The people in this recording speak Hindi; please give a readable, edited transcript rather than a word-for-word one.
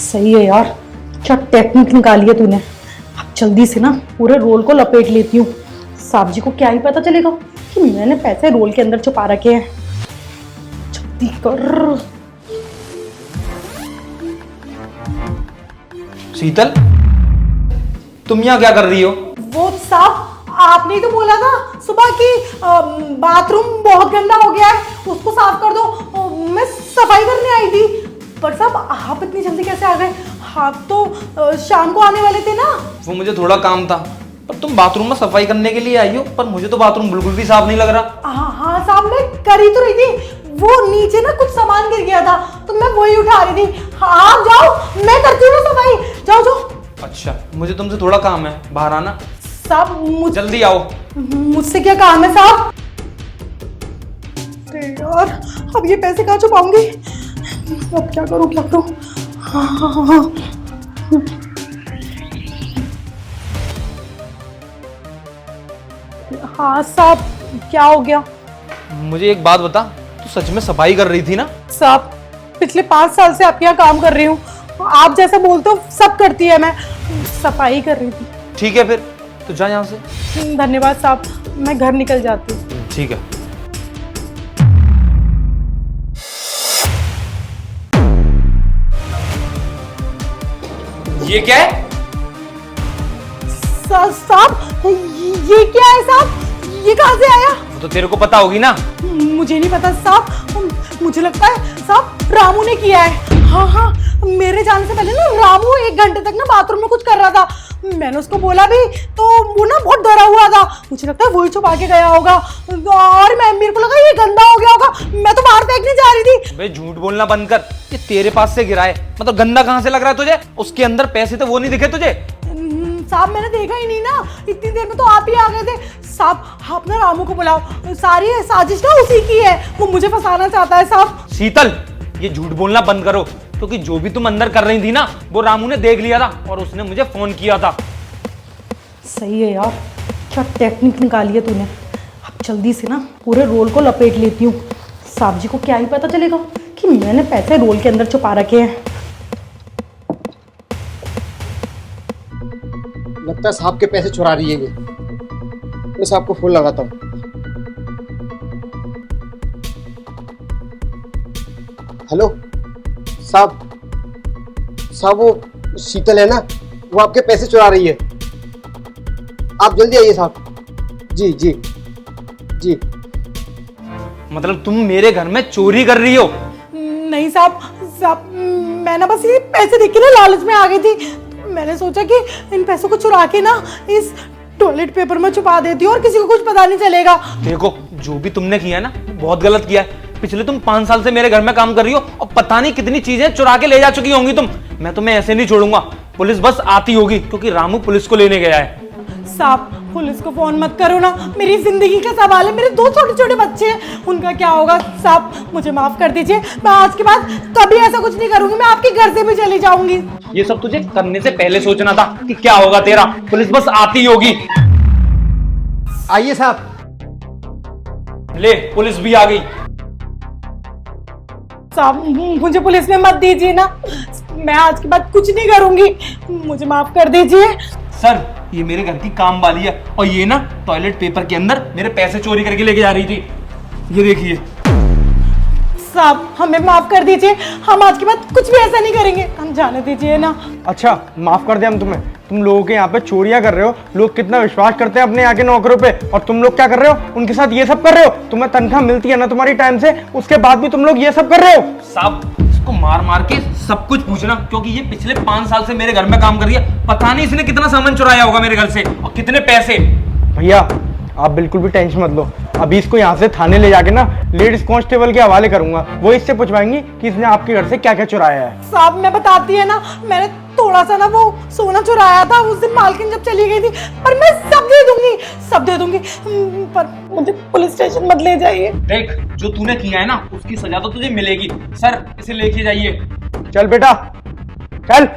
सही है यार, क्या टेक्निक निकाली है तूने। अब जल्दी से ना पूरे रोल को लपेट लेती हूँ। साहब जी को क्या ही पता चलेगा कि मैंने पैसे रोल के अंदर छुपा रखे हैं। जल्दी कर। शीतल, तुम यहाँ क्या कर रही हो? वो साहब आपने ही तो बोला था सुबह कि बाथरूम बहुत गंदा हो गया है, उसको साफ कर दो। मैं सफाई करने आई थी। पर साहब आप इतनी जल्दी कैसे आ गए? आप तो शाम को आने वाले थे ना। वो मुझे थोड़ा काम था, पर तुम बाथरूम में सफाई करने के लिए आई हो, पर मुझे तो बाथरूम बिल्कुल भी साफ नहीं लग रहा। हाँ साहब, मैं कर ही तो रही थी। वो नीचे ना कुछ सामान गिर गया था तो मैं वही उठा रही थी। आप जाओ, मैं करती हूँ सफाई। जाओ जाओ। अच्छा, मुझे तुमसे थोड़ा काम है, बाहर आना। साहब जल्दी आओ। मुझसे क्या काम है साहब? अरे यार, अब ये पैसे कहाँ छुपाऊंगी? अब क्या करूँ क्या करूँ? हाँ। हाँ साहब, क्या हो गया? मुझे एक बात बता, तू सच में सफाई कर रही थी ना? साहब, पिछले 5 साल से आपके यहाँ काम कर रही हूँ। आप जैसा बोलते हो सब करती है। मैं सफाई कर रही थी। ठीक है फिर, तो जा यहाँ से। धन्यवाद साहब, मैं घर निकल जाती हूँ। ठीक है। ये क्या है? साहब, ये क्या है साहब? ये कहाँ से आया? वो तो तेरे को पता होगी ना। मुझे नहीं पता साहब। मुझे लगता है साहब रामू ने किया है। हाँ, मेरे जाने से पहले ना रामू 1 घंटे तक ना बाथरूम में कुछ कर रहा था। मैंने उसको बोला भी तो वो ना बहुत डरा हुआ था। मुझे लगता है वही छुपा के गया होगा। और मेरे को लगा ये गंदा हो गया होगा। मैं तो बाहर फेंकने जा रही थी। बे झूठ बोलना बंद कर। ये तेरे पास से गिरा है, मतलब गंदा कहाँ से लग रहा है तुझे? उसके अंदर पैसे तो वो नहीं दिखे तुझे? साहब मैंने देखा ही नहीं ना, इतनी देर में तो आप ही आ गए थे। साहब आप ना रामू को बुलाओ, सारी साजिश ना उसी की है। वो मुझे फंसाना चाहता है साहब। शीतल, ये झूठ बोलना बंद करो, क्योंकि जो भी तुम अंदर कर रही थी ना, वो रामू ने देख लिया था और उसने मुझे फोन किया था। सही है यार, क्या टेक्निक निकाली है तूने। अब जल्दी से ना पूरे रोल को लपेट लेती हूँ। साहब जी को क्या ही पता चलेगा कि मैंने पैसे रोल के अंदर छुपा रखे हैं। लगता है साहब के पैसे चुरा रही है ये। मैं साहब को फोन लगाता हूँ। हेलो साहब, वो शीतल है ना, वो आपके पैसे चुरा रही है। आप जल्दी आइए साहब। जी। मतलब तुम मेरे घर में चोरी कर रही हो? नहीं साहब, मैं ना बस ये पैसे देख के ना लालच में आ गई थी। तो मैंने सोचा कि इन पैसों को चुरा के ना इस टॉयलेट पेपर में छुपा देती हूँ और किसी को कुछ पता नहीं चलेगा। देखो, जो भी तुमने किया है ना, बहुत गलत किया है। पिछले तुम 5 साल से मेरे घर में काम कर रही हो और पता नहीं कितनी चीजें चुरा के ले जा चुकी होंगी तुम। मैं तुम्हें ऐसे नहीं छोड़ूंगा। पुलिस बस आती होगी, क्योंकि रामू पुलिस को लेने गया है। साहब पुलिस को फोन मत करो ना, मेरी जिंदगी का सवाल है। मेरे 2 छोटे-छोटे बच्चे हैं, उनका क्या होगा? साहब मुझे माफ कर दीजिए। मैं आज के बाद कभी ऐसा कुछ नहीं करूंगी। मैं आपके घर से भी चली जाऊंगी। ये सब तुझे करने से पहले सोचना था कि क्या होगा तेरा। पुलिस बस आती होगी। आइए साहब। ले, पुलिस भी आ गई। साहब मुझे पुलिस में मत दीजिए ना, मैं आज के बाद कुछ नहीं करूंगी। मुझे माफ कर दीजिए। सर, ये मेरे घर की काम वाली है और ये ना टॉयलेट पेपर के अंदर मेरे पैसे चोरी करके लेके जा रही थी। ये देखिए। साहब हमें माफ कर दीजिए, हम आज के बाद कुछ भी ऐसा नहीं करेंगे। हम जाने दीजिए ना। अच्छा, माफ कर दे हम तुम्हें। तुम लोगों के यहाँ पे चोरियां कर रहे हो, लोग कितना विश्वास करते हैं अपने यहाँ के नौकरों पे, और तुम लोग क्या कर रहे हो? उनके साथ ये सब कर रहे हो। तुम्हें तनख्वाह मिलती है ना तुम्हारी टाइम से, उसके बाद भी तुम लोग ये सब कर रहे हो। साहब, इसको मार मार के सब कुछ पूछना, क्योंकि ये पिछले 5 साल से मेरे घर में काम कर रही है। पता नहीं इसने कितना सामान चुराया होगा मेरे घर से और कितने पैसे। भैया आप बिल्कुल भी टेंशन मत लो। अभी इसको यहाँ से थाने ले जाके ना लेडीज कांस्टेबल के हवाले करूंगा। वो इससे पूछवाएंगी कि इसने आपके घर से क्या क्या चुराया है। साहब मैं बताती है ना, मैंने थोड़ा सा ना वो सोना चुराया था उस दिन मालकिन जब चली गई थी। पर मैं सब दे दूंगी। पर मुझे पुलिस स्टेशन मत ले जाइए। देख, जो तूने किया है ना, उसकी सजा तो तुझे मिलेगी। सर, इसे लेके जाइए। चल बेटा चल।